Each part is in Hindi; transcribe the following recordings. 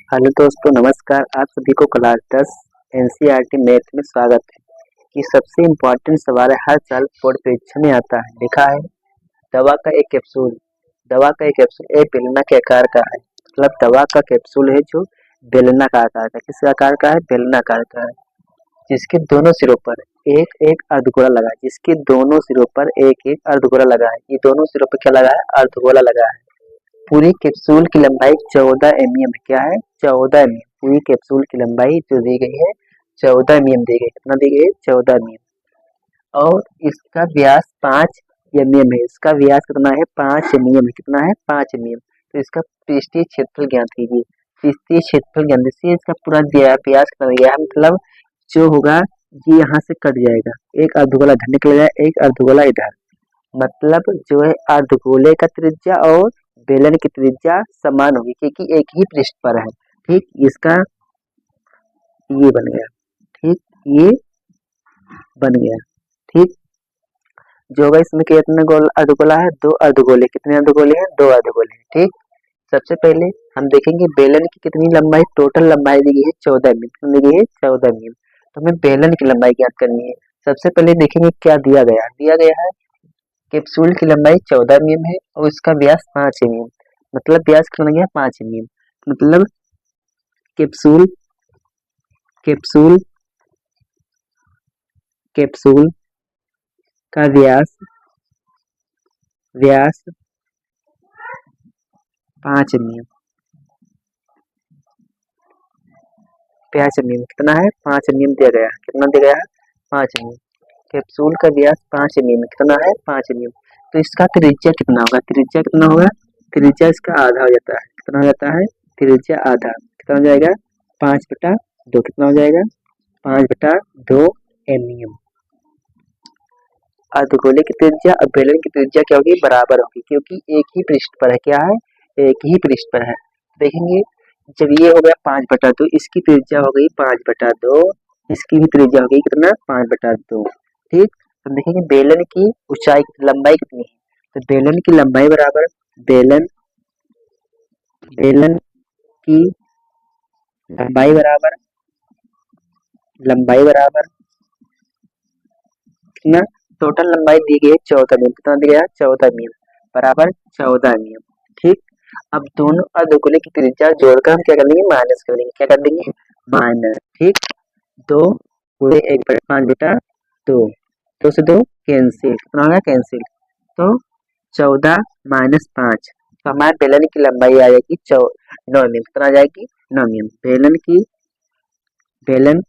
हेलो दोस्तों, नमस्कार। आप सभी को क्लास 10 एनसीईआरटी मैथ में स्वागत है। कि सबसे इम्पोर्टेंट सवाल है, हर साल बोर्ड परीक्षा में आता है। लिखा है दवा का एक कैप्सूल एक बेलना के आकार का है। मतलब दवा का कैप्सूल है जो बेलना का आकार का, किस आकार का है? बेलना आकार का है। जिसके दोनों सिरों पर एक एक अर्धगोला लगा है। जिसके दोनों सिरों पर एक एक अर्धगोला लगा है। ये दोनों सिरों पर क्या लगा है? अर्धगोला लगा है। पूरी कैप्सूल की लंबाई 14 mm है। क्या है? 14 mm। पूरी कैप्सूल की लंबाई जो दी गई है 14 mm दी गई। कितना दी गई है? 14 mm। और इसका व्यास 5 mm है। इसका व्यास कितना है? 5 mm है। कितना है? 5 mm। तो इसका पृष्ठीय क्षेत्रफल ज्ञात कीजिए। पृष्ठीय क्षेत्रफल ज्ञान से इसका पूरा व्यास कितना दिया है? मतलब जो होगा ये यहाँ से कट जाएगा। एक अर्धगोला इधर निकल जाएगा, एक अर्धगोला इधर। मतलब जो है अर्धगोले का त्रिज्या और बेलन की त्रिज्या समान होगी, क्योंकि एक ही पृष्ठ पर है। ठीक, इसका ये बन गया। ठीक, ये बन गया। ठीक, जो होगा इसमें कितने गोल अर्धगोला है? 2 अर्धगोले। कितने अर्धगोले हैं? 2 अर्धगोले हैं। ठीक, सबसे पहले हम देखेंगे बेलन की कितनी लंबाई। टोटल लंबाई दी गई है 14 mm। कितनी दी गई है? 14 mm। तो हमें बेलन की लंबाई ज्ञात करनी है। सबसे पहले देखेंगे क्या दिया गया है। दिया गया है कैप्सूल की लंबाई 14 mm है और इसका व्यास 5 mm। मतलब व्यास कितना गया? 5 mm। मतलब कैप्सूल कैप्सूल कैप्सूल का व्यास व्यास 5 mm। 5 mm कितना है? 5 mm दिया गया है। कितना दिया गया है? 5 mm। कैप्सूल का व्यास 5 mm कितना है? 5 mm। तो इसका त्रिज्या कितना होगा? त्रिज्या कितना होगा? त्रिज्या इसका आधा हो जाता है। कितना हो जाता है? त्रिज्या आधा। कितना हो जाएगा? 5/2। कितना हो जाएगा? 5/2 mm। अर्धगोले की त्रिज्या और बेलन की त्रिज्या क्या होगी? बराबर होगी, क्योंकि एक ही पृष्ठ पर है। क्या है? एक ही पृष्ठ पर है। देखेंगे जब ये हो गया 5/2, इसकी त्रिज्या हो गई 5/2। इसकी भी त्रिज्या हो गई कितना? 5/2। ठीक, तो देखेंगे बेलन की ऊंचाई लंबाई कितनी है। तो बेलन की लंबाई बराबर बेलन बेलन की लंबाई बराबर कितना? टोटल लंबाई दी गई है 14 mm। कितना दिया गया? 14 mm बराबर 14 mm। ठीक, अब दोनों अर्धगोले की त्रिज्या जोड़कर हम क्या कर लेंगे? माइनस कर लेंगे। क्या कर देंगे? माइनस। ठीक, 2 गुणे 5/2। 2 से 2 कैंसिल। कितना होगा? कैंसिल। तो 14 - 5। तो हमारे बेलन की लंबाई आ जाएगी 9 mm। कितना आ जाएगी? 9 mm। बेलन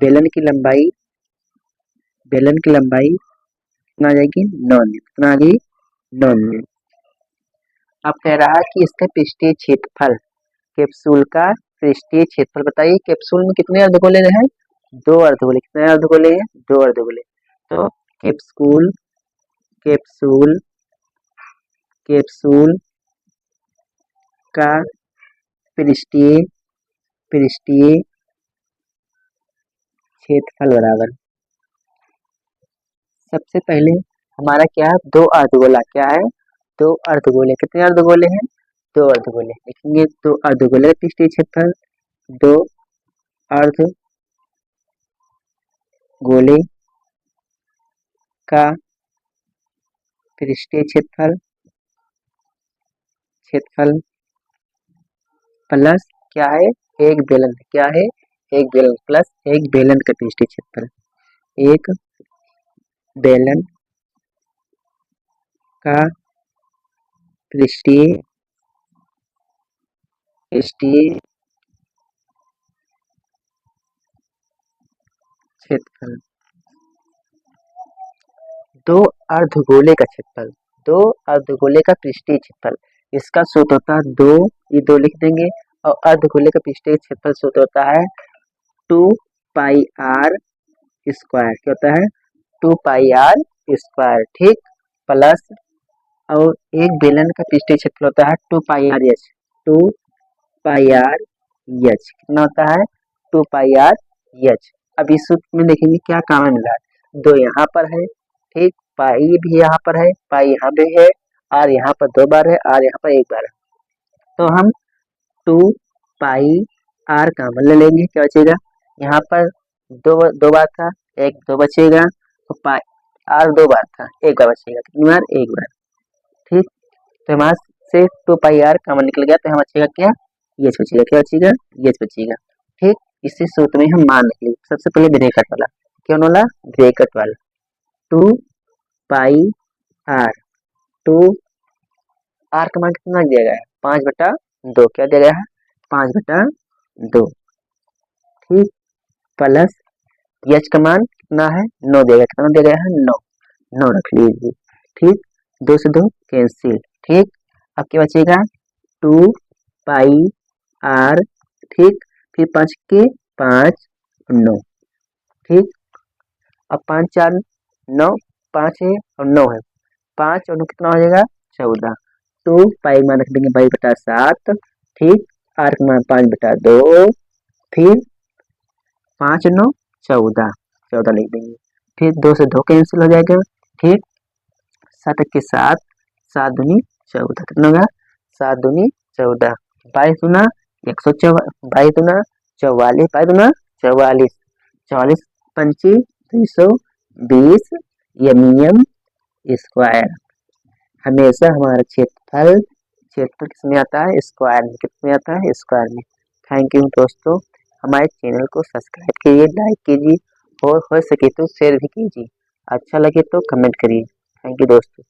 बेलन की लंबाई कितना आ जाएगी? 9 mm। कितना आ गई? 9 mm। अब कह रहा है कि इसका पृष्ठीय क्षेत्रफल, कैप्सूल का पृष्ठीय क्षेत्रफल बताइए। कैप्सूल में कितने अर्धगोले हैं? 2 अर्धगोले। कितने अर्धगोले हैं? 2 अर्धगोले। तो कैप्सूल कैप्सूल कैप्सूल का पृष्ठीय क्षेत्रफल बराबर, सबसे पहले हमारा क्या है? 2 अर्धगोला। क्या है? 2 अर्धगोले। कितने अर्धगोले हैं? 2 अर्धगोले। लिखेंगे 2 अर्धगोले का पृष्ठीय क्षेत्रफल। 2 अर्धगोले का पृष्ठीय क्षेत्रफल प्लस क्या है? एक बेलन। क्या है? एक बेलन प्लस एक बेलन का पृष्ठीय क्षेत्रफल। एक बेलन का पृष्ठीय क्षेत्रफल। 2 अर्धगोले का क्षेत्रफल। 2 अर्धगोले का पृष्ठीय क्षेत्रफल। इसका सूत्र होता है 2, ये 2 लिख देंगे। और अर्धगोले का पृष्ठीय क्षेत्रफल सूत्र होता है 2πr स्क्वायर। क्या होता है? 2πr square. ठीक, प्लस और एक बेलन का पृष्ठीय क्षेत्रफल होता है 2πrh। 2πrh कितना होता है? 2πrh। अब इस सूत्र में देखेंगे क्या काम मिला है। 2 यहाँ पर है। ठीक, पाई भी यहाँ पर है, पाई यहाँ भी है, आर यहाँ पर 2 बार है, आर यहाँ पर 1 बार है। तो हम 2 पाई आर कॉमन ले लेंगे, क्या बचेगा यहाँ पर दो बार था, एक दो बचेगा, तो पाई आर दो बार था, एक बार बचेगा, कितनी बार एक बार। ठीक, तो हमारे से 2 पाई आर कॉमन निकल गया, तो यहाँ बचेगा क्या, ये बचेगा, क्या बचेगा ये बचेगा। ठीक, इसी सूत्र में हम मान निकले, सबसे पहले ब्रैकेट वाला, क्या वाला ब्रैकेट वाला 2 पाई आर, 2 आर का मान कितना दिया गया है 5/2, क्या दिया गया है 5/2। ठीक, प्लस एच का मान कितना है 9 दिया गया, कितना दिया गया है 9, 9 रख लीजिए। ठीक, 2 से 2 कैंसिल। ठीक, अब क्या बचेगा 2 पाई आर। ठीक, फिर 5 के 5 9। ठीक, अब 5 4 9, 5 है और 9 है, 5 और 9 कितना हो जाएगा 14। 2 पाई मान रख देंगे 22/7। ठीक, आर का मान 5/2, फिर 5 9 14, 14 लिख देंगे। फिर 2 से 2 कैंसिल हो जाएगा। ठीक, 7 के 7, 7 दूनी 14, कितना होगा 7 दूनी 14, 22 दूना 124, 22 दूना 44, 22 दूना 44, 44 पंची 220 एम स्क्वायर। हमेशा हमारा क्षेत्रफल किसमें आता है स्क्वायर में, कितने आता है स्क्वायर में। थैंक यू दोस्तों, हमारे चैनल को सब्सक्राइब कीजिए, लाइक कीजिए और हो सके तो शेयर भी कीजिए, अच्छा लगे तो कमेंट करिए। थैंक यू दोस्तों।